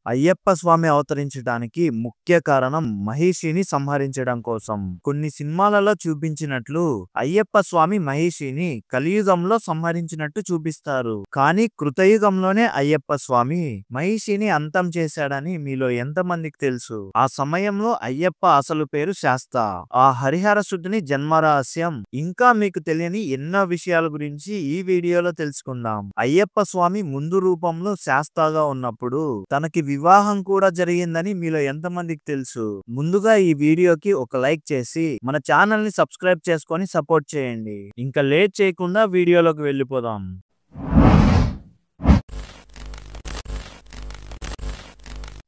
అయ్యప్ప స్వామి అవతరించడానికి ముఖ్య కారణం మహిషిని సంహరించడం కోసం. కొన్ని సినిమాలలో చూపించినట్లు అయ్యప్ప స్వామి మహిషిని కలియుగంలో సంహరించినట్టు చూపిస్తారు. కానీ కృతయుగంలోనే అయ్యప్ప స్వామి మహిషిని అంతం చేశాడని మీలో ఎంతమందికి తెలుసు? ఆ సమయంలో అయ్యప్ప అసలు పేరు శాస్త. ఆ హరిహరసుడిని జన్మరహస్యం ఇంకా మీకు తెలియని ఎన్నో విషయాల గురించి ఈ వీడియోలో తెలుసుకుందాం. అయ్యప్ప స్వామి ముందు రూపంలో శాస్తగా ఉన్నప్పుడు తనకి వివాహం కూడా జరిగిందని మీలో ఎంతమందికి తెలుసు? ముందుగా ఈ వీడియోకి ఒక లైక్ చేసి మన ఛానల్ ని సబ్స్క్రైబ్ చేసుకొని సపోర్ట్ చేయండి. ఇంకా లేట్ చేయకుండా వీడియోలోకి వెళ్ళిపోదాం.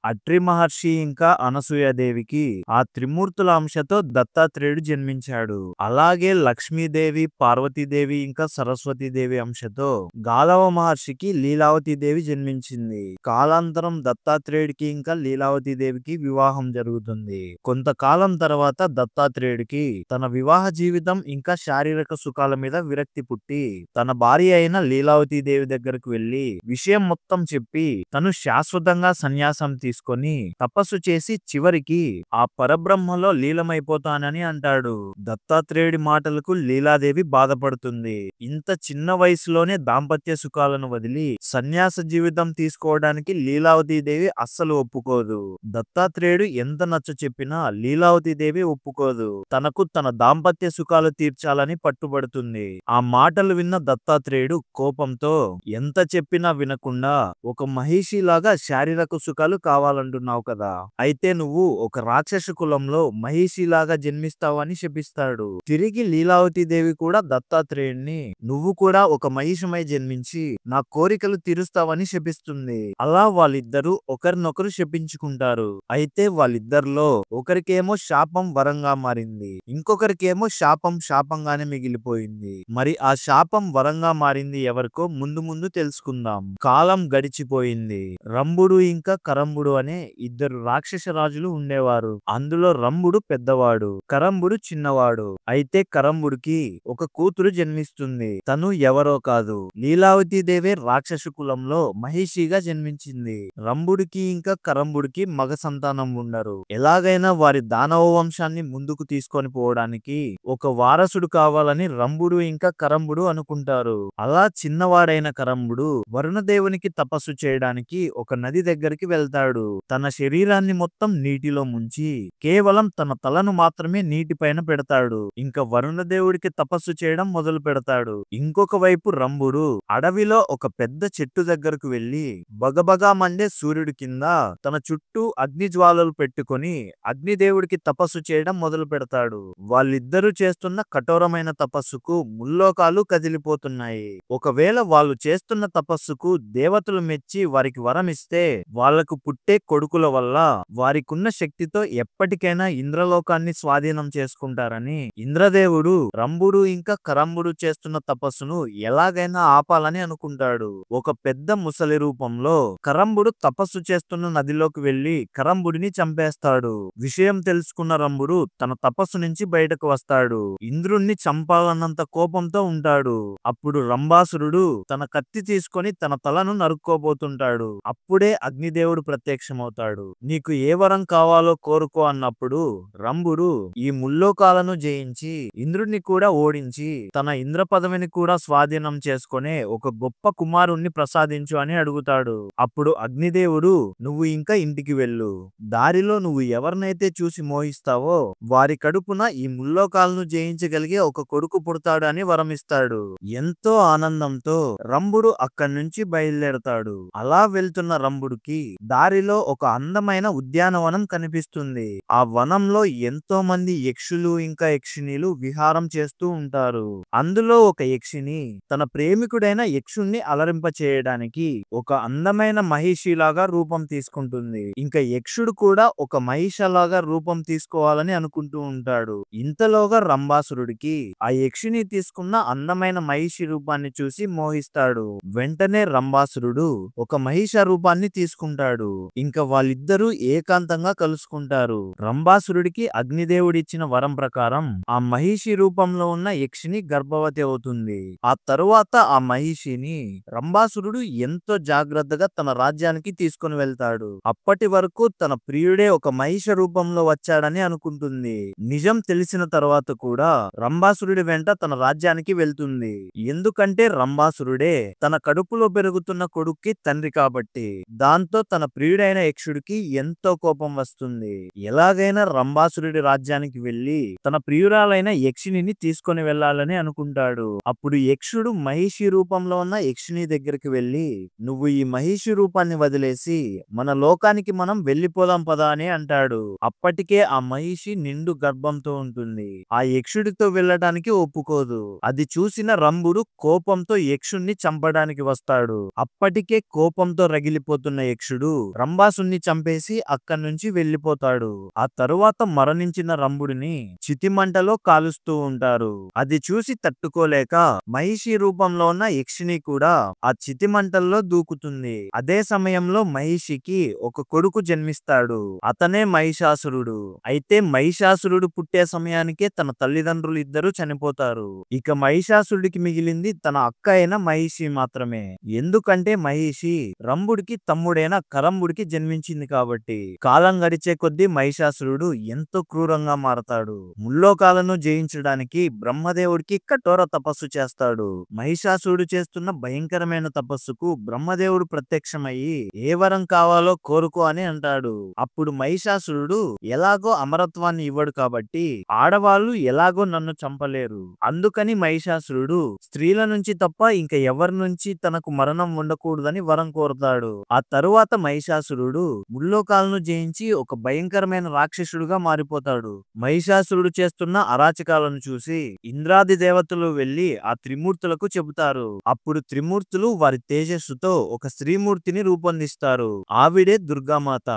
అట్రి మహర్షి ఇంకా అనసూయదేవికి ఆ త్రిమూర్తుల అంశతో దత్తాత్రేయుడు జన్మించాడు. అలాగే లక్ష్మీదేవి, పార్వతీదేవి ఇంకా సరస్వతీదేవి అంశతో గాలవ మహర్షికి లీలావతీదేవి జన్మించింది. కాలాంతరం దత్తాత్రేయుడికి ఇంకా లీలావతీదేవికి వివాహం జరుగుతుంది. కొంతకాలం తర్వాత దత్తాత్రేయుడికి తన వివాహ జీవితం ఇంకా శారీరక సుఖాల మీద విరక్తి పుట్టి తన భార్య అయిన లీలావతీదేవి దగ్గరకు వెళ్లి విషయం మొత్తం చెప్పి తను శాశ్వతంగా సన్యాసం తీసుకొని తపస్సు చేసి చివరికి ఆ పరబ్రహ్మలో లీలమైపోతానని అంటాడు. దత్తాత్రేయుడి మాటలకు లీలాదేవి బాధపడుతుంది. ఇంత చిన్న వయసులోనే దాంపత్య సుఖాలను వదిలి సన్యాస జీవితం తీసుకోవడానికి లీలావతీదేవి అస్సలు ఒప్పుకోదు. దత్తాత్రేయుడు ఎంత నచ్చ చెప్పినా లీలావతీదేవి ఒప్పుకోదు. తనకు తన దాంపత్య సుఖాలు తీర్చాలని పట్టుబడుతుంది. ఆ మాటలు విన్న దత్తాత్రేయుడు కోపంతో ఎంత చెప్పినా వినకుండా ఒక మహిషిలాగా శారీరక సుఖాలు కావాలంటున్నావు కదా, అయితే నువ్వు ఒక రాక్షస కులంలో మహిషిలాగా జన్మిస్తావని శపిస్తాడు. తిరిగి లీలావతీదేవి కూడా దత్తాత్రేయుడిని నువ్వు కూడా ఒక మహిషమై జన్మించి నా కోరికలు తీరుస్తావని శపిస్తుంది. అలా వాళ్ళిద్దరూ ఒకరినొకరు శపించుకుంటారు. అయితే వాళ్ళిద్దరిలో ఒకరికేమో శాపం వరంగా మారింది, ఇంకొకరికేమో శాపం శాపంగానే మిగిలిపోయింది. మరి ఆ శాపం వరంగా మారింది ఎవరికో ముందు ముందు తెలుసుకుందాం. కాలం గడిచిపోయింది. రంభుడు ఇంకా కరంబుడు అనే ఇద్దరు రాక్షస రాజులు ఉండేవారు. అందులో రంభుడు పెద్దవాడు, కరంబుడు చిన్నవాడు. అయితే కరంబుడికి ఒక కూతురు జన్మిస్తుంది. తను ఎవరో కాదు, లీలావతీదేవే రాక్షస కులంలో మహిషిగా జన్మించింది. రంభుడికి ఇంకా కరంబుడికి మగ సంతానం ఉండరు. ఎలాగైనా వారి దానవ వంశాన్ని ముందుకు తీసుకొని పోవడానికి ఒక వారసుడు కావాలని రంభుడు ఇంకా కరంబుడు అనుకుంటారు. అలా చిన్నవాడైన కరంబుడు వరుణదేవునికి తపస్సు చేయడానికి ఒక నది దగ్గరికి వెళ్తాడు. తన శరీరాన్ని మొత్తం నీటిలో ముంచి కేవలం తన తలను మాత్రమే నీటిపైన పెడతాడు. ఇంకా వరుణదేవుడికి తపస్సు చేయడం మొదలు పెడతాడు. ఇంకొక వైపు రంభుడు అడవిలో ఒక పెద్ద చెట్టు దగ్గరకు వెళ్లి బగబగా మండే సూర్యుడి కింద తన చుట్టూ అగ్ని జ్వాలలు పెట్టుకొని అగ్నిదేవుడికి తపస్సు చేయడం మొదలు పెడతాడు. వాళ్ళిద్దరూ చేస్తున్న కఠోరమైన తపస్సుకు ముల్లోకాలు కదిలిపోతున్నాయి. ఒకవేళ వాళ్ళు చేస్తున్న తపస్సుకు దేవతలు మెచ్చి వారికి వరం ఇస్తే వాళ్లకు పుట్టే కొడుకుల వల్ల వారికున్న శక్తితో ఎప్పటికైనా ఇంద్రలోకాన్ని స్వాధీనం చేసుకుంటారని ఇంద్రదేవుడు రంభుడు ఇంకా కరంబుడు చేస్తున్న తపస్సును ఎలాగైనా ఆపాలని అనుకుంటాడు. ఒక పెద్ద ముసలి రూపంలో కరంబుడు తపస్సు చేస్తున్న నదిలోకి వెళ్లి కరంబుడిని చంపేస్తాడు. విషయం తెలుసుకున్న రంభుడు తన తపస్సు నుంచి బయటకు వస్తాడు. ఇంద్రుణ్ణి చంపాలన్నంత కోపంతో ఉంటాడు. అప్పుడు రంభాసురుడు తన కత్తి తీసుకొని తన తలను నరుక్కోబోతుంటాడు. అప్పుడే అగ్నిదేవుడు ప్రత్యక్షమవుతాడు. నీకు ఏ వరం కావాలో కోరుకో అన్నప్పుడు రంభుడు ఈ ముల్లోకాలను జయించి ఇంద్రుడిని కూడా ఓడించి తన ఇంద్ర పదవిని కూడా స్వాధీనం చేసుకునే ఒక గొప్ప కుమారుణ్ణి ప్రసాదించు అని అడుగుతాడు. అప్పుడు అగ్నిదేవుడు నువ్వు ఇంకా ఇంటికి వెళ్ళు, దారిలో నువ్వు ఎవరినైతే చూసి మోహిస్తావో వారి కడుపున ఈ ముల్లోకాలను జయించగలిగే ఒక కొడుకు పుడతాడు అని వరమిస్తాడు. ఎంతో ఆనందంతో రంభుడు అక్కడి నుంచి బయలుదేరతాడు. అలా వెళ్తున్న రంభుడికి దారిలో ఒక అందమైన ఉద్యానవనం కనిపిస్తుంది. ఆ వనంలో ఎంతో మంది యక్షులు ఇంకా యక్షిణీలు విహారం చేస్తూ ఉంటారు. అందులో ఒక యక్షిని తన ప్రేమికుడైన యక్షుణ్ణి అలరింప చేయడానికి ఒక అందమైన మహిషిలాగా రూపం తీసుకుంటుంది. ఇంకా యక్షుడు కూడా ఒక మహిషలాగా రూపం తీసుకోవాలని అనుకుంటూ ఉంటాడు. ఇంతలోగా రంభాసురుడికి ఆ యక్షిని తీసుకున్న అందమైన మహిషి రూపాన్ని చూసి మోహిస్తాడు. వెంటనే రంభాసురుడు ఒక మహిష రూపాన్ని తీసుకుంటాడు. ఇంకా వాళ్ళిద్దరూ ఏకాంతంగా కలుసుకుంటారు. రంభాసురుడికి అగ్నిదేవుడిచ్చిన వరం ప్రకారం ఆ మహిషి రూపంలో ఉన్న యక్షిని గర్భవతి అవుతుంది. ఆ తరువాత ఆ మహిషిని రంభాసురుడు ఎంతో జాగ్రత్తగా తన రాజ్యానికి తీసుకుని వెళ్తాడు. అప్పటి వరకు తన ప్రియుడే ఒక మహిష రూపంలో వచ్చాడని అనుకుంటుంది. నిజం తెలిసిన తర్వాత కూడా రంభాసురుడి వెంట తన రాజ్యానికి వెళ్తుంది. ఎందుకంటే రంభాసురుడే తన కడుపులో పెరుగుతున్న కొడుక్కి తండ్రి కాబట్టి. దాంతో తన ప్రియుడైన యక్షుడికి ఎంతో కోపం వస్తుంది. ఎలాగైనా రంభాసురుడి రాజ్యానికి వెళ్లి తన ప్రియురాలైన యక్షిణిని తీసుకొని వెళ్లాలని అనుకుంటాడు. అప్పుడు యక్షుడు మహిషి రూపంలో ఉన్న యక్షిణి దగ్గరికి వెళ్లి, నువ్వు ఈ మహిషి రూపాన్ని వదిలేసి మన లోకానికి మనం వెళ్లిపోదాం పదా అని అంటాడు. అప్పటికే ఆ మహిషి నిండు గర్భంతో ఉంటుంది. ఆ యక్షుడితో వెళ్ళటానికి ఒప్పుకోదు. అది చూసిన రంభుడు కోపంతో యక్షుణ్ణి చంపడానికి వస్తాడు. అప్పటికే కోపంతో రగిలిపోతున్న యక్షుడు రంభాసుని చంపేసి అక్కడి నుంచి వెళ్లిపోతాడు. ఆ తరువాత మరణించిన రంభుడిని చితిమంటలో కాలుస్తూ ఉంటారు. అది చూసి తట్టుకోలేక మహిషి రూపంలో ఉన్న యక్షిని కూడా ఆ చితిమంటల్లో దూకుతుంది. అదే సమయంలో మహిషికి ఒక కొడుకు జన్మిస్తాడు. అతనే మహిషాసురుడు. అయితే మహిషాసురుడు పుట్టే సమయానికే తన తల్లిదండ్రులు ఇద్దరు చనిపోతారు. ఇక మహిషాసురుడికి మిగిలింది తన అక్క అయిన మహిషి మాత్రమే. ఎందుకంటే మహిషి రంభుడికి తమ్ముడైన కరంభుడికి జన్మించింది కాబట్టి. కాలం గడిచే కొద్దీ మహిషాసురుడు ఎంతో క్రూరంగా మారతాడు. ముల్లోకాలను జయించడానికి బ్రహ్మదేవుడికి కఠోర తపస్సు చేస్తాడు. మహిషాసురుడు చేస్తున్న భయంకరమైన తపస్సుకు బ్రహ్మదేవుడు ప్రత్యక్షమయ్యి ఏ వరం కావాలో కోరుకో అని అంటాడు. అప్పుడు మహిషాసురుడు ఎలాగో అమరత్వాన్ని ఇవ్వడు కాబట్టి ఆడవాళ్ళు ఎలాగో నన్ను చంపలేరు. అందుకని మహిషాసురుడు స్త్రీల నుంచి తప్ప ఇంకా ఎవరి నుంచి తనకు మరణం ఉండకూడదని వరం కోరుతాడు. ఆ తరువాత మహిషాసురుడు ముల్లోకాలను జయించి ఒక భయంకరమైన రాక్షసుడుగా మారిపోతాడు. మహిషాసురుడు చేస్తున్న అరాచకాలను చూసి ఇంద్రాది దేవతలు వెళ్లి ఆ త్రిమూర్తులకు చెబుతారు. అప్పుడు త్రిమూర్తులు వారి తేజస్సుతో ఒక స్త్రీమూర్తిని రూపొందిస్తారు. ఆవిడే దుర్గామాత.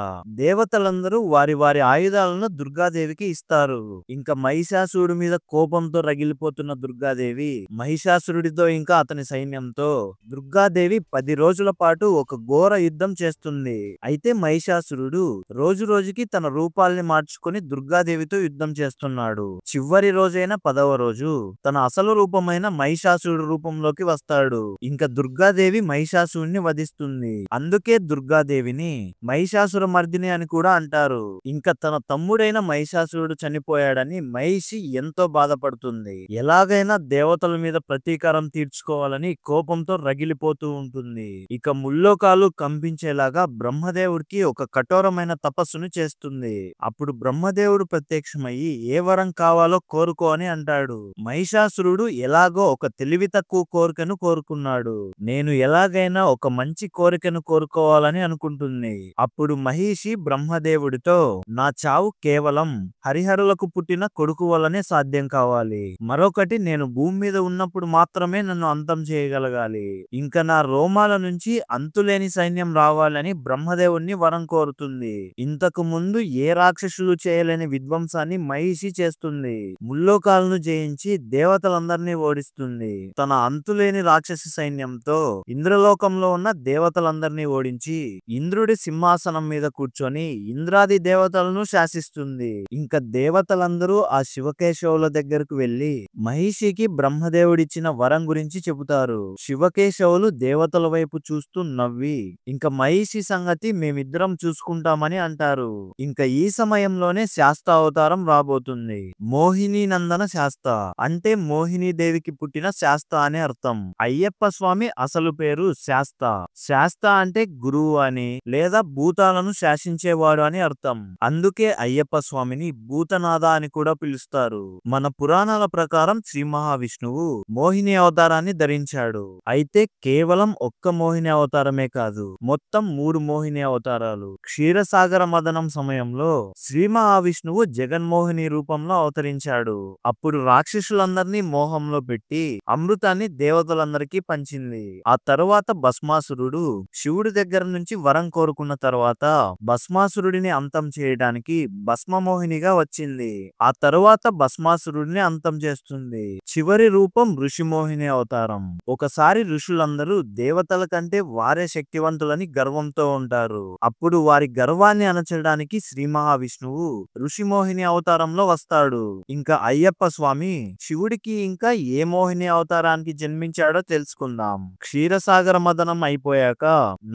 దేవతలందరూ వారి వారి ఆయుధాలను దుర్గాదేవికి ఇస్తారు. ఇంకా మహిషాసురుడి మీద కోపంతో రగిలిపోతున్న దుర్గాదేవి మహిషాసురుడితో ఇంకా అతని సైన్యంతో దుర్గాదేవి 10 రోజుల పాటు ఒక ఘోర యుద్ధం చేస్తుంది. అయితే మహిషాసురుడు రోజు రోజుకి తన రూపాల్ని మార్చుకొని దుర్గాదేవితో యుద్ధం చేస్తున్నాడు. చివరి రోజైన 10వ రోజు తన అసలు రూపమైన మహిషాసురుడు రూపంలోకి వస్తాడు. ఇంకా దుర్గాదేవి మహిషాసురుడిని వధిస్తుంది. అందుకే దుర్గాదేవిని మహిషాసుర మర్దిని అని కూడా అంటారు. ఇంకా తన తమ్ముడైన మహిషాసురుడు చనిపోయాడని మహిషి ఎంతో బాధపడుతుంది. ఎలాగైనా దేవతల మీద ప్రతీకారం తీర్చుకోవాలని కోపంతో రగిలిపోతూ ఉంటుంది. ఇక ముల్లోకాలు కంపించేలాగా బ్రహ్మదేవుడికి ఒక కఠోరమైన తపస్సును చేస్తుంది. అప్పుడు బ్రహ్మదేవుడు ప్రత్యక్షమయ్యి ఏ వరం కావాలో కోరుకో అని అంటాడు. మహిషాసురుడు ఎలాగో ఒక తెలివి తక్కువ కోరికను కోరుకున్నాడు. నేను ఎలాగైనా ఒక మంచి కోరికను కోరుకోవాలని అనుకుంటుంది. అప్పుడు మహిషి బ్రహ్మదేవుడితో నా చావు కేవలం హరిహరులకు పుట్టిన కొడుకు వల్లనే సాధ్యం కావాలి. మరొకటి నేను భూమి మీద ఉన్నప్పుడు మాత్రమే నన్ను అంతం చేయగలగాలి. ఇంకా నా రోమాల నుంచి అంతులేని సైన్యం రావాలని బ్రహ్మదేవుణ్ణి వరం కోరుతుంది. ఇంతకు ముందు ఏ రాక్షసులు చేయలేని విధ్వంసాన్ని మహిషి చేస్తుంది. ముల్లోకాలను జయించి దేవతలందరినీ ఓడిస్తుంది. తన అంతులేని రాక్షస సైన్యంతో ఇంద్రలోకంలో ఉన్న దేవతలందరినీ ఓడించి ఇంద్రుడి సింహాసనం మీద కూర్చొని ఇంద్రాది దేవతలను శాసిస్తుంది. ఇంకా దేవతలందరూ ఆ శివకేశవుల దగ్గరకు వెళ్లి మహిషికి బ్రహ్మదేవుడిచ్చిన వరం గురించి చెబుతారు. శివకేశవులు దేవతల వైపు చూస్తూ నవ్వి ఇంకా మహిషి సంగతి మేమిద్దరం చూసుకుంటామని అంటారు. ఇంకా ఈ సమయంలోనే శాస్త అవతారం రాబోతుంది. మోహిని నందన శాస్త అంటే మోహిని దేవికి పుట్టిన శాస్త అనే అర్థం. అయ్యప్ప స్వామి అసలు పేరు శాస్త. శాస్త అంటే గురువు అని లేదా భూతాలను శాసించేవాడు అని అర్థం. అందుకే అయ్యప్ప స్వామిని భూతనాథ అని కూడా పిలుస్తారు. మన పురాణాల ప్రకారం శ్రీ మహావిష్ణువు మోహిని అవతారాన్ని ధరించాడు. అయితే కేవలం ఒక్క మోహిని అవతారమే కాదు, మొత్తం 3 మోహిని అవతారాలు. క్షీరసాగర మదనం సమయంలో శ్రీ మహావిష్ణువు జగన్మోహిని రూపంలో అవతరించాడు. అప్పుడు రాక్షసులందరినీ మోహంలో పెట్టి అమృతాన్ని దేవతలందరికీ పంచింది. ఆ తరువాత భస్మాసురుడు శివుడి దగ్గర నుంచి వరం కోరుకున్న తర్వాత భస్మాసురుడిని అంతం చేయడానికి భస్మమోహినిగా వచ్చింది. ఆ తరువాత భస్మాసురుడిని అంతం చేస్తుంది. చివరి రూపం ఋషిమోహిని అవతారం. ఒకసారి ఋషులందరూ దేవతల కంటే వారే శక్తివంతులని గర్వంతో ఉంటారు. ఉంటారు. అప్పుడు వారి గర్వాన్ని అణచడానికి శ్రీ మహావిష్ణువు ఋషిమోహిని అవతారంలో వస్తాడు. ఇంకా అయ్యప్ప స్వామి శివుడికి ఇంకా ఏ మోహిని అవతారానికి జన్మించాడో తెలుసుకుందాం. క్షీరసాగర మదనం అయిపోయాక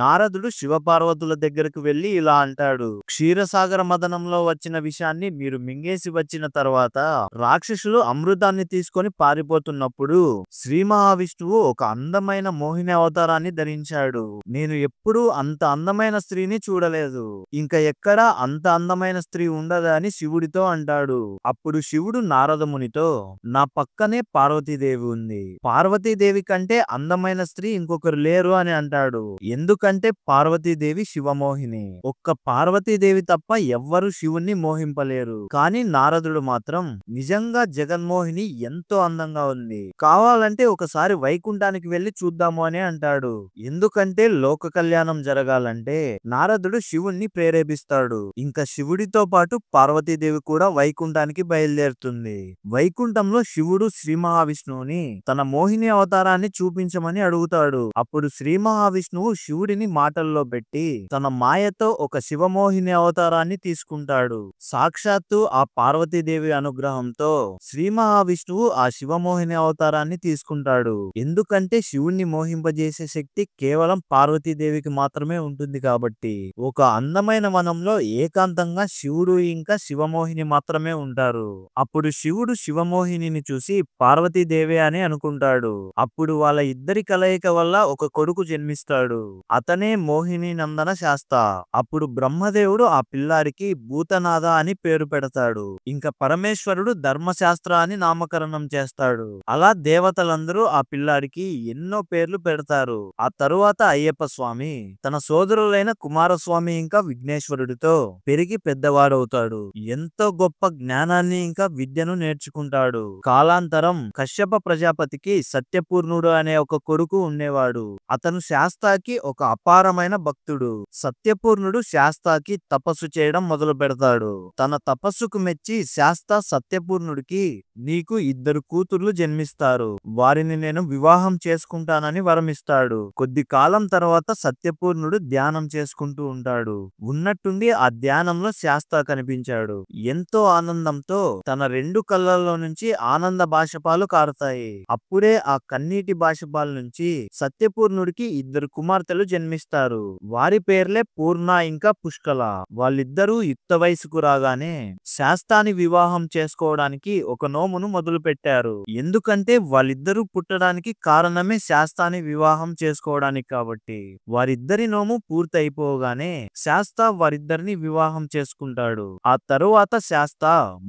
నారదుడు శివపార్వతుల దగ్గరకు వెళ్లి ఇలా అంటాడు: క్షీరసాగర మదనంలో వచ్చిన విషయాన్ని మీరు మింగేసి వచ్చిన తర్వాత రాక్షసులు అమృతాన్ని తీసుకొని పారిపోతున్నప్పుడు శ్రీ మహావిష్ణువు ఒక అందమైన మోహిని అవతారాన్ని ధరించాడు. నేను ఎప్పుడూ అంత అందమైన స్త్రీని చూడలేదు. ఇంకా ఎక్కడా అంత అందమైన స్త్రీ ఉండదా అని శివుడితో అంటాడు. అప్పుడు శివుడు నారదమునితో, నా పక్కనే పార్వతీదేవి ఉంది. పార్వతీదేవి కంటే అందమైన స్త్రీ ఇంకొకరు లేరు అని అంటాడు. ఎందుకంటే పార్వతీదేవి శివమోహిని. ఒక్క పార్వతీదేవి తప్ప ఎవ్వరు శివుణ్ణి మోహింపలేరు. కానీ నారదుడు మాత్రం నిజంగా జగన్మోహిని ఎంతో అందంగా ఉంది. కావాలంటే ఒకసారి వైకుంఠానికి వెళ్లి చూద్దాము అని అంటాడు. ఎందుకంటే లోక కళ్యాణం జరగాలంటే నారదుడు శివుణ్ణి ప్రేరేపిస్తాడు. ఇంకా శివుడితో పాటు పార్వతీదేవి కూడా వైకుంఠానికి బయలుదేరుతుంది. వైకుంఠంలో శివుడు శ్రీ మహావిష్ణువుని తన మోహిని అవతారాన్ని చూపించమని అడుగుతాడు. అప్పుడు శ్రీ మహావిష్ణువు శివుడిని మాటల్లో పెట్టి తన మాయతో ఒక శివమోహిని అవతారాన్ని తీసుకుంటాడు. సాక్షాత్తు ఆ పార్వతీదేవి అనుగ్రహంతో శ్రీ మహావిష్ణువు ఆ శివమోహిని అవతారాన్ని తీసుకుంటాడు. ఎందుకంటే శివుణ్ణి మోహింపజేసే శక్తి కేవలం పార్వతీదేవికి మాత్రమే ఉంటుంది కాబట్టి. ఒక అందమైన వనంలో ఏకాంతంగా శివుడు ఇంకా శివమోహిని మాత్రమే ఉంటారు. అప్పుడు శివుడు శివమోహిని చూసి పార్వతీదేవి అని అనుకుంటాడు. అప్పుడు వాళ్ళ ఇద్దరి కలయిక వల్ల ఒక కొడుకు జన్మిస్తాడు. అతనే మోహిని నందన శాస్త. అప్పుడు బ్రహ్మదేవుడు ఆ పిల్లాడికి భూతనాథ అని పేరు పెడతాడు. ఇంకా పరమేశ్వరుడు ధర్మశాస్త్ర అని నామకరణం చేస్తాడు. అలా దేవతలందరూ ఆ పిల్లాడికి ఎన్నో పేర్లు పెడతారు. ఆ తరువాత అయ్యప్ప స్వామి తన సోదరులైన కుమారస్వామి ఇంకా విఘ్నేశ్వరుడితో పెరిగి పెద్దవాడవుతాడు. ఎంతో గొప్ప జ్ఞానాన్ని ఇంకా విద్యను నేర్చుకుంటాడు. కాలాంతరం కశ్యప ప్రజాపతికి సత్యపూర్ణుడు అనే ఒక కొడుకు ఉండేవాడు. అతను శాస్తాకి ఒక అపారమైన భక్తుడు. సత్యపూర్ణుడు శాస్తాకి తపస్సు చేయడం మొదలు పెడతాడు. తన తపస్సుకు మెచ్చి శాస్త సత్యపూర్ణుడికి, నీకు ఇద్దరు కూతుర్లు జన్మిస్తారు. వారిని నేను వివాహం చేసుకుంటానని వరమిస్తాడు. కొద్ది కాలం తర్వాత సత్యపూర్ణుడు ధ్యానం చేసుకుంటూ ఉంటాడు. ఉన్నట్టుండి ఆ ధ్యానంలో శాస్త కనిపించాడు. ఎంతో ఆనందంతో తన రెండు కళ్ళల్లో నుంచి ఆనంద బాష్పాలు కారుతాయి. అప్పుడే ఆ కన్నీటి బాష్పాల నుంచి సత్యపూర్ణుడికి ఇద్దరు కుమార్తెలు జన్మిస్తారు. వారి పేర్లే పూర్ణ ఇంకా పుష్కల. వాళ్ళిద్దరూ యుక్త వయసుకు రాగానే శాస్తాని వివాహం చేసుకోవడానికి ఒక నోమును మొదలు పెట్టారు. ఎందుకంటే వాళ్ళిద్దరూ పుట్టడానికి కారణమే శాస్తాని వివాహం చేసుకోవడానికి కాబట్టి. వారిద్దరి నోము పూర్తయిపోగానే శాస్త వారిద్దరిని వివాహం చేసుకుంటాడు. ఆ తరువాత శాస్త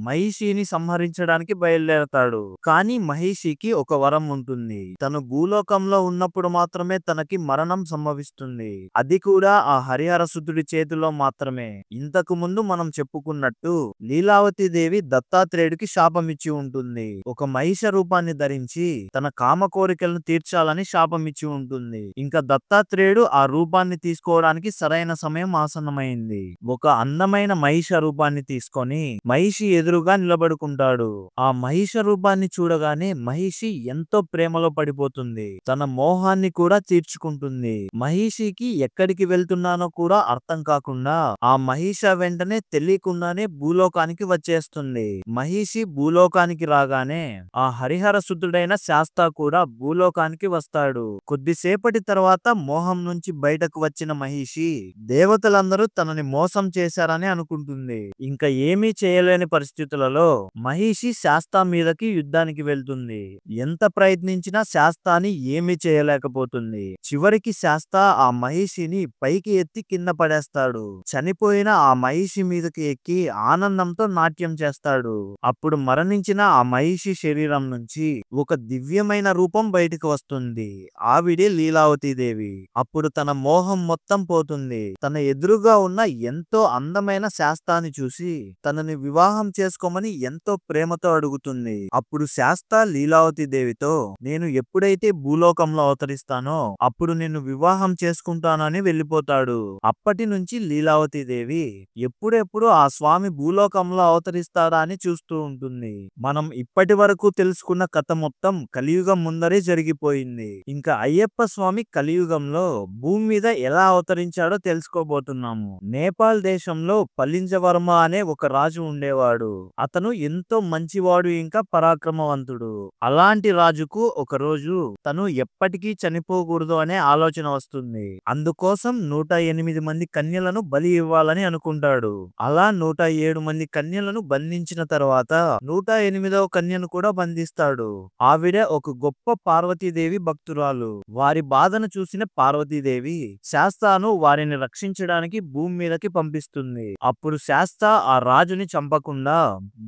మహిషిని సంహరించడానికి బయలుదేరతాడు. కానీ మహిషికి ఒక వరం ఉంటుంది. తను భూలోకంలో ఉన్నప్పుడు మాత్రమే తనకి మరణం సంభవిస్తుంది. అది కూడా ఆ హరిహరసుతుడి చేతిలో మాత్రమే. ఇంతకు ముందు మనం చెప్పుకున్నట్టు లీలావతి దేవి దత్తాత్రేయుడికి శాపమిచ్చి ఉంటుంది. ఒక మహిష రూపాన్ని ధరించి తన కామ కోరికలను తీర్చాలని శాపమిచ్చి ఉంటుంది. ఇంకా దత్తాత్రేయుడు ఆ రూపాన్ని తీసుకోవడానికి సరైన సమయం ఆసన్నమైంది. ఒక అందమైన మహిష రూపాన్ని తీసుకొని మహిషి ఎదురుగా నిలబడుకుంటాడు. ఆ మహిష రూపాన్ని చూడగానే మహిషి ఎంతో ప్రేమలో పడిపోతుంది. తన మోహాన్ని కూడా తీర్చుకుంటుంది. మహిషికి ఎక్కడికి వెళ్తున్నానో కూడా అర్థం కాకుండా ఆ మహిష వెంటనే తెలియకుండానే భూలోకానికి వచ్చేస్తుంది. మహిషి భూలోకానికి రాగానే ఆ హరిహర సుతుడైన శాస్త కూడా భూలోకానికి వస్తాడు. కొద్దిసేపటి తర్వాత మోహం నుంచి బయటకు వచ్చిన మహిషి దేవతలందరూ తనని మోసం చేశారని అనుకుంటుంది. ఇంకా ఏమీ చేయలేని పరిస్థితులలో మహిషి శాస్త మీదకి యుద్ధానికి వెళ్తుంది. ఎంత ప్రయత్నించినా శాస్తాని ఏమీ చేయలేకపోతుంది. చివరికి శాస్త ఆ మహిషిని పైకి ఎత్తి కింద పడేస్తాడు. చనిపోయిన ఆ మహిషి మీదకి ఎక్కి ఆనందంతో నాట్యం చేస్తాడు. అప్పుడు మరణించిన ఆ మహిషి శరీరం నుంచి ఒక దివ్యమైన రూపం బయటకు వస్తుంది. ఆవిడే లీలావతీదేవి. అప్పుడు తన మోహం మొత్తం పోతుంది. తన ఎదురుగా ఉన్న ఎంతో అందమైన శాస్తాని చూసి తనని వివాహం చేసుకోమని ఎంతో ప్రేమతో అడుగుతుంది. అప్పుడు శాస్త లీలావతీదేవితో, నేను ఎప్పుడైతే భూలోకంలో అవతరిస్తానో అప్పుడు నిన్ను వివాహం చేసుకుంటానని వెళ్ళిపోతాడు. అప్పటి నుంచి లీలావతీదేవి ఎప్పుడెప్పుడు ఆ స్వామి భూలోకంలో అవతరిస్తాడా అని చూస్తూ ఉంటుంది. మనం ఇప్పటి వరకు తెలుసుకున్న కథ మొత్తం కలియుగం ముందరే జరిగిపోయింది. ఇంకా అయ్యప్ప స్వామి కలియుగంలో భూమి మీద ఎలా అవతరించాడు జన్మించాడో తెలుసుకోబోతున్నాము. నేపాల్ దేశంలో పలింజవర్మ అనే ఒక రాజు ఉండేవాడు. అతను ఎంతో మంచివాడు ఇంకా పరాక్రమవంతుడు. అలాంటి రాజుకు ఒక రోజు తను ఎప్పటికీ చనిపోకూడదు అనే ఆలోచన వస్తుంది. అందుకోసం 108 మంది కన్యలను బలి ఇవ్వాలని అనుకుంటాడు. అలా 107 మంది కన్యలను బంధించిన తర్వాత 108వ కన్యను కూడా బంధిస్తాడు. ఆవిడ ఒక గొప్ప పార్వతీదేవి భక్తురాలు. వారి బాధను చూసిన పార్వతీదేవి శాస్తాను వారిని రక్షించడానికి భూమి మీదకి పంపిస్తుంది. అప్పుడు శాస్త ఆ రాజుని చంపకుండా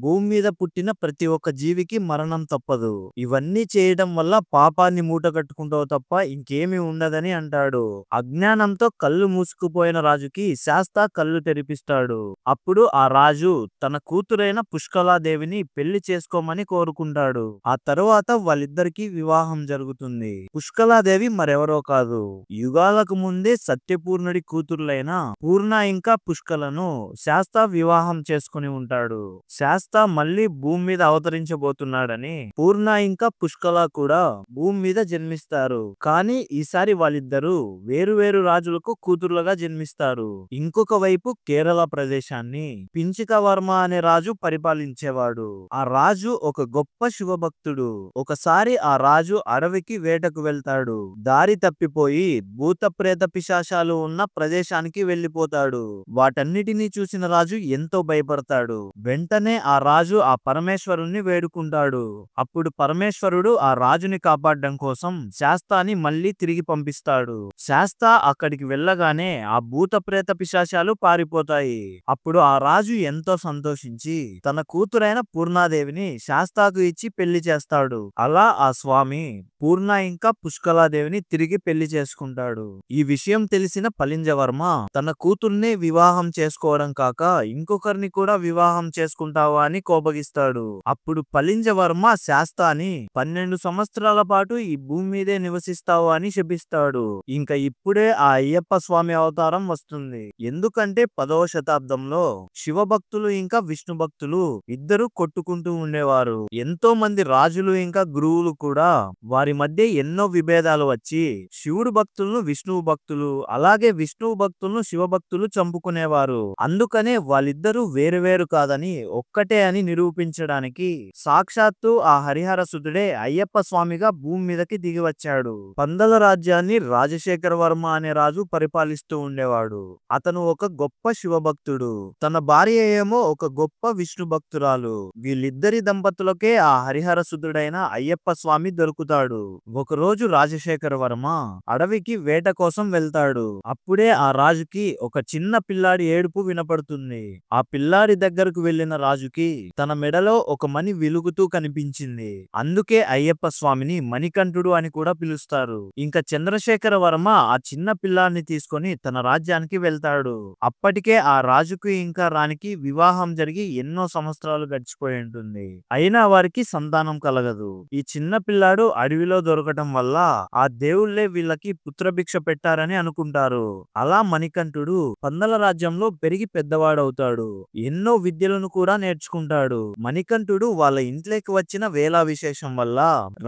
భూమి మీద పుట్టిన ప్రతి ఒక్క జీవికి మరణం తప్పదు. ఇవన్నీ చేయడం వల్ల పాపాన్ని మూట కట్టుకుంటావు తప్ప ఇంకేమీ ఉండదని అంటాడు. అజ్ఞానంతో కళ్ళు మూసుకుపోయిన రాజుకి శాస్త కళ్ళు తెరిపిస్తాడు. అప్పుడు ఆ రాజు తన కూతురైన పుష్కలాదేవిని పెళ్లి చేసుకోమని కోరుకుంటాడు. ఆ తరువాత వాళ్ళిద్దరికీ వివాహం జరుగుతుంది. పుష్కలాదేవి మరెవరో కాదు, యుగాలకు ముందే సత్యపూర్ణుడి కూతుర్లైన పూర్ణ ఇంకా పుష్కలను శాస్త వివాహం చేసుకుని ఉంటాడు. శాస్త మళ్ళీ భూమి మీద అవతరించబోతున్నాడని పూర్ణ ఇంకా పుష్కల కూడా భూమి మీద జన్మిస్తారు. కానీ ఈసారి వాళ్ళిద్దరూ వేరు రాజులకు కూతుర్లుగా జన్మిస్తారు. ఇంకొక వైపు కేరళ ప్రదేశాన్ని పించికవర్మ అనే రాజు పరిపాలించేవాడు. ఆ రాజు ఒక గొప్ప శివభక్తుడు. ఒకసారి ఆ రాజు అడవికి వేటకు వెళ్తాడు. దారి తప్పిపోయి భూత ప్రేత పిశాచాలు ఉన్న ప్రదేశానికి వెళ్లిపోతాడు. వాటన్నిటినీ చూసిన రాజు ఎంతో భయపడతాడు. వెంటనే ఆ రాజు ఆ పరమేశ్వరుణ్ణి వేడుకుంటాడు. అప్పుడు పరమేశ్వరుడు ఆ రాజుని కాపాడడం కోసం శాస్తాని మళ్ళీ తిరిగి పంపిస్తాడు. శాస్త అక్కడికి వెళ్ళగానే ఆ భూత ప్రేత పిశాచాలు పారిపోతాయి. అప్పుడు ఆ రాజు ఎంతో సంతోషించి తన కూతురైన పూర్ణాదేవిని శాస్తాకు ఇచ్చి పెళ్లి చేస్తాడు. అలా ఆ స్వామి పూర్ణ ఇంకా పుష్కలాదేవిని తిరిగి పెళ్లి చేసుకుంటాడు. ఈ విషయం తెలిసిన పలింజవర్మ తన కూతుర్ని వివాహం చేసుకోవడం కాక ఇంకొకరిని కూడా వివాహం చేసుకుంటావా అని కోపగిస్తాడు. అప్పుడు పలింజవర్మ శాస్తాని 12 సంవత్సరాల పాటు ఈ భూమి మీదే నివసిస్తావు అని శపిస్తాడు. ఇంకా ఇప్పుడే ఆ అయ్యప్ప స్వామి అవతారం వస్తుంది. ఎందుకంటే 10వ శతాబ్దంలో శివభక్తులు ఇంకా విష్ణు భక్తులు ఇద్దరు కొట్టుకుంటూ ఉండేవారు. ఎంతో మంది రాజులు ఇంకా గురువులు కూడా వారి మధ్య ఎన్నో విభేదాలు వచ్చి శివుడు భక్తులను విష్ణువు భక్తులు, అలాగే విష్ణువు భక్తులను శివభక్తులు చంపుకునేవారు. అందుకనే వాళ్ళిద్దరూ వేరు కాదని ఒక్కటే అని నిరూపించడానికి సాక్షాత్తు ఆ హరిహర సుతుడే అయ్యప్ప స్వామిగా భూమి మీదకి దిగి వచ్చాడు. పందల రాజ్యాన్ని రాజశేఖర వర్మ అనే రాజు పరిపాలిస్తూ ఉండేవాడు. అతను ఒక గొప్ప శివభక్తుడు. తన భార్య ఏమో ఒక గొప్ప విష్ణు భక్తురాలు. వీళ్ళిద్దరి దంపతులకే ఆ హరిహర సుతుడైన అయ్యప్ప స్వామి దొరుకుతాడు. ఒకరోజు రాజశేఖర వర్మ అడవికి వేట కోసం వెళ్తాడు. అప్పుడే ఆ రాజుకి ఒక చిన్న పిల్లాడి ఏడుపు వినపడుతుంది. ఆ పిల్లాడి దగ్గరకు వెళ్లిన రాజుకి తన మెడలో ఒక మణి వెలుగుతూ కనిపించింది. అందుకే అయ్యప్ప స్వామిని మణికంఠుడు అని కూడా పిలుస్తారు. ఇంకా చంద్రశేఖర వర్మ ఆ చిన్న పిల్లాడిని తీసుకొని తన రాజ్యానికి వెళ్తాడు. అప్పటికే ఆ రాజుకు ఇంకా రాణికి వివాహం జరిగి ఎన్నో సంవత్సరాలు గడిచిపోయి ఉంటుంది. అయినా వారికి సంతానం కలగదు. ఈ చిన్న పిల్లాడు అడవిలో దొరకటం వల్ల ఆ దేవుళ్లే వీళ్ళకి పుత్రభిక్ష పెట్టారని అనుకుంటారు. అలా మణికంఠుడు పందల రాజ్యంలో పెరిగి పెద్దవాడవుతాడు. ఎన్నో విద్యలను కూడా నేర్చుకుంటాడు. మణికంఠుడు వాళ్ళ ఇంట్లోకి వచ్చిన వేళా విశేషం వల్ల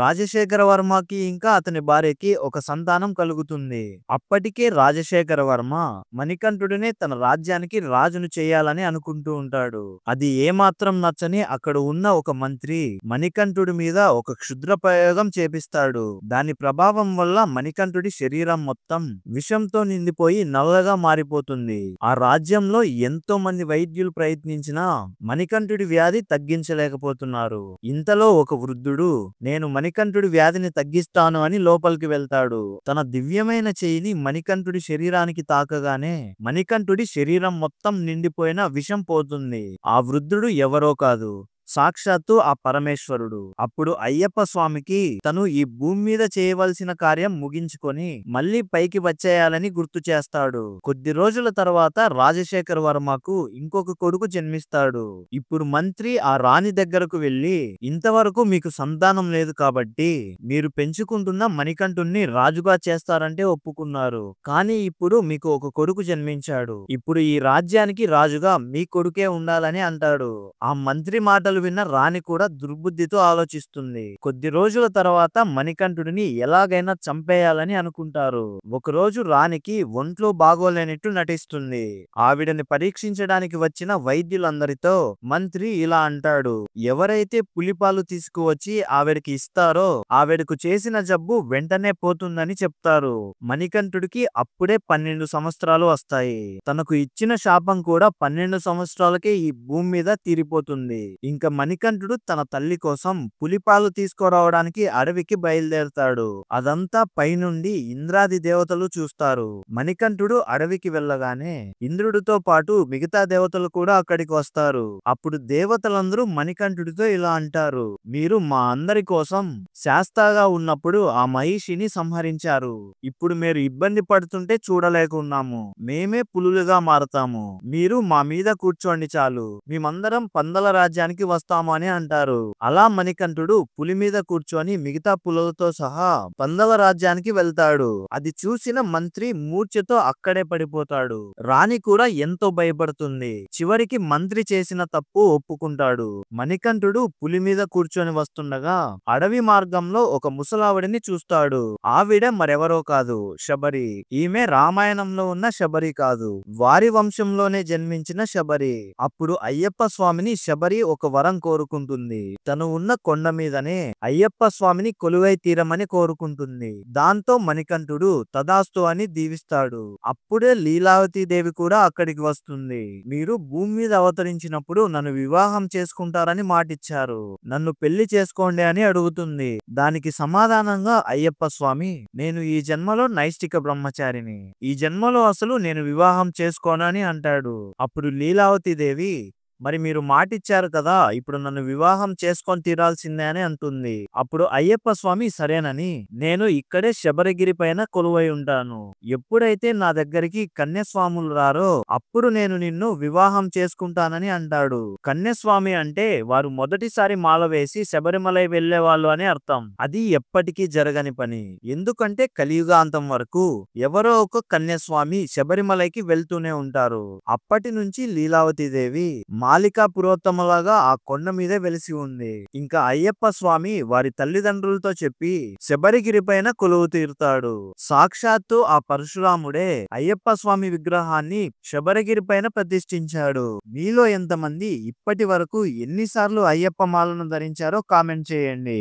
రాజశేఖర వర్మకి ఇంకా అతని భార్యకి ఒక సంతానం కలుగుతుంది. అప్పటికే రాజశేఖర వర్మ మణికంఠుడినే తన రాజ్యానికి రాజును చేయాలని అనుకుంటూ ఉంటాడు. అది ఏమాత్రం నచ్చని అక్కడ ఉన్న ఒక మంత్రి మణికంఠుడి మీద ఒక క్షుద్ర ప్రయోగం చేపిస్తాడు. దాని ప్రభావం వల్ల మణికంఠుడి శరీరం మొత్తం విషంతో నిండిపోయి నల్లగా మారిపోతుంది. ఆ రాజ్యంలో ఎంతో మంది వైద్యులు ప్రయత్నించినా మణికంఠుడి వ్యాధి తగ్గించలేకపోతున్నారు. ఇంతలో ఒక వృద్ధుడు నేను మణికంఠుడి వ్యాధిని తగ్గిస్తాను అని లోపలికి వెళ్తాడు. తన దివ్యమైన చెయ్యిని మణికంఠుడి శరీరానికి తాకగానే మణికంఠుడి శరీరం మొత్తం నిండిపోయిన విషం పోతుంది. ఆ వృద్ధుడు ఎవరో కాదు, సాక్షాత్తు ఆ పరమేశ్వరుడు. అప్పుడు అయ్యప్ప స్వామికి తను ఈ భూమి మీద చేయవలసిన కార్యం ముగించుకొని మళ్ళీ పైకి వచ్చేయాలని గుర్తు చేస్తాడు. కొద్ది రోజుల తర్వాత రాజశేఖర వర్మకు ఇంకొక కొడుకు జన్మిస్తాడు. ఇప్పుడు మంత్రి ఆ రాణి దగ్గరకు వెళ్లి ఇంతవరకు మీకు సంతానం లేదు కాబట్టి మీరు పెంచుకుంటున్న మణికంఠుణ్ణి రాజుగా చేస్తారంటే ఒప్పుకున్నారు. కానీ ఇప్పుడు మీకు ఒక కొడుకు జన్మించాడు. ఇప్పుడు ఈ రాజ్యానికి రాజుగా మీ కొడుకే ఉండాలని అంటాడు. ఆ మంత్రి మాటలు మాటలు విన్న రాణి కూడా దుర్బుద్ధితో ఆలోచిస్తుంది. కొద్ది రోజుల తర్వాత మణికంఠుడిని ఎలాగైనా చంపేయాలని అనుకుంటారు. ఒకరోజు రాణికి ఒంట్లో బాగోలేనట్టు నటిస్తుంది. ఆవిడని పరీక్షించడానికి వచ్చిన వైద్యులందరితో మంత్రి ఇలా అంటాడు: ఎవరైతే పులిపాలు తీసుకువచ్చి ఆవిడకి ఇస్తారో ఆవిడకు చేసిన జబ్బు వెంటనే పోతుందని చెప్తారు. మణికంఠుడికి అప్పుడే 12 సంవత్సరాలు వస్తాయి. తనకు ఇచ్చిన శాపం కూడా 12 సంవత్సరాలకే ఈ భూమి మీద తీరిపోతుంది. ఇంకా మణికంఠుడు తన తల్లి కోసం పులిపాలు తీసుకురావడానికి అడవికి బయలుదేరతాడు. అదంతా పైనుండి ఇంద్రాది దేవతలు చూస్తారు. మణికంఠుడు అడవికి వెళ్ళగానే ఇంద్రుడితో పాటు మిగతా దేవతలు కూడా అక్కడికి వస్తారు. అప్పుడు దేవతలందరూ మణికంఠుడితో ఇలా అంటారు: మీరు మా అందరి కోసం శాస్తాగా ఉన్నప్పుడు ఆ మహిషిని సంహరించారు. ఇప్పుడు మీరు ఇబ్బంది పడుతుంటే చూడలేకున్నాము. మేమే పులులుగా మారతాము. మీరు మా మీద కూర్చోండి చాలు. మేమందరం పందల రాజ్యానికి వస్తాము అని అంటారు. అలా మణికంఠుడు పులి మీద కూర్చొని మిగతా పులులతో సహా పందల రాజ్యానికి వెళ్తాడు. అది చూసిన మంత్రి మూర్ఛతో అక్కడే పడిపోతాడు. రాణి కూడా ఎంతో భయపడుతుంది. చివరికి మంత్రి చేసిన తప్పు ఒప్పుకుంటాడు. మణికంఠుడు పులి మీద కూర్చొని వస్తుండగా అడవి మార్గంలో ఒక ముసలావిడిని చూస్తాడు. ఆవిడ మరెవరో కాదు, శబరి. ఈమె రామాయణంలో ఉన్న శబరి కాదు, వారి వంశంలోనే జన్మించిన శబరి. అప్పుడు అయ్యప్ప స్వామిని శబరి ఒక వరం కోరుకుంటుంది. తను ఉన్న కొండ మీదనే అయ్యప్ప స్వామిని కొలువై తీరమని కోరుకుంటుంది. దాంతో మణికంఠుడు తదాస్తు అని దీవిస్తాడు. అప్పుడే లీలావతి దేవి కూడా అక్కడికి వస్తుంది. మీరు భూమి మీద అవతరించినప్పుడు నన్ను వివాహం చేసుకుంటారని మాటిచ్చారు. నన్ను పెళ్లి చేసుకోండి అని అడుగుతుంది. దానికి సమాధానంగా అయ్యప్ప స్వామి, నేను ఈ జన్మలో నైష్టిక బ్రహ్మచారిని. ఈ జన్మలో అసలు నేను వివాహం చేసుకోనని అంటాడు. అప్పుడు లీలావతి దేవి, మరి మీరు మాటిచ్చారు కదా, ఇప్పుడు నన్ను వివాహం చేసుకొని తీరాల్సిందే అని అంటుంది. అప్పుడు అయ్యప్ప స్వామి సరేనని, నేను ఇక్కడే శబరిగిరి పైన కొలువై ఉంటాను. ఎప్పుడైతే నా దగ్గరికి కన్యస్వాములు రారో అప్పుడు నేను నిన్ను వివాహం చేసుకుంటానని అంటాడు. కన్యస్వామి అంటే వారు మొదటిసారి మాల వేసి శబరిమలై వెళ్లే వాళ్ళు అని అర్థం. అది ఎప్పటికీ జరగని పని. ఎందుకంటే కలియుగాంతం వరకు ఎవరో ఒక కన్యస్వామి శబరిమలైకి వెళ్తూనే ఉంటారు. అప్పటి నుంచి లీలావతి దేవి మాలికా పురోత్తమలాగా ఆ కొండ మీదే వెలిసి ఉంది. ఇంకా అయ్యప్ప స్వామి వారి తల్లిదండ్రులతో చెప్పి శబరిగిరి పైన కొలువు తీరుతాడు. సాక్షాత్తు ఆ పరశురాముడే అయ్యప్ప స్వామి విగ్రహాన్ని శబరిగిరి పైన ప్రతిష్ఠించాడు. మీలో ఎంతమంది ఇప్పటి వరకు ఎన్నిసార్లు అయ్యప్ప మాలను ధరించారో కామెంట్ చేయండి.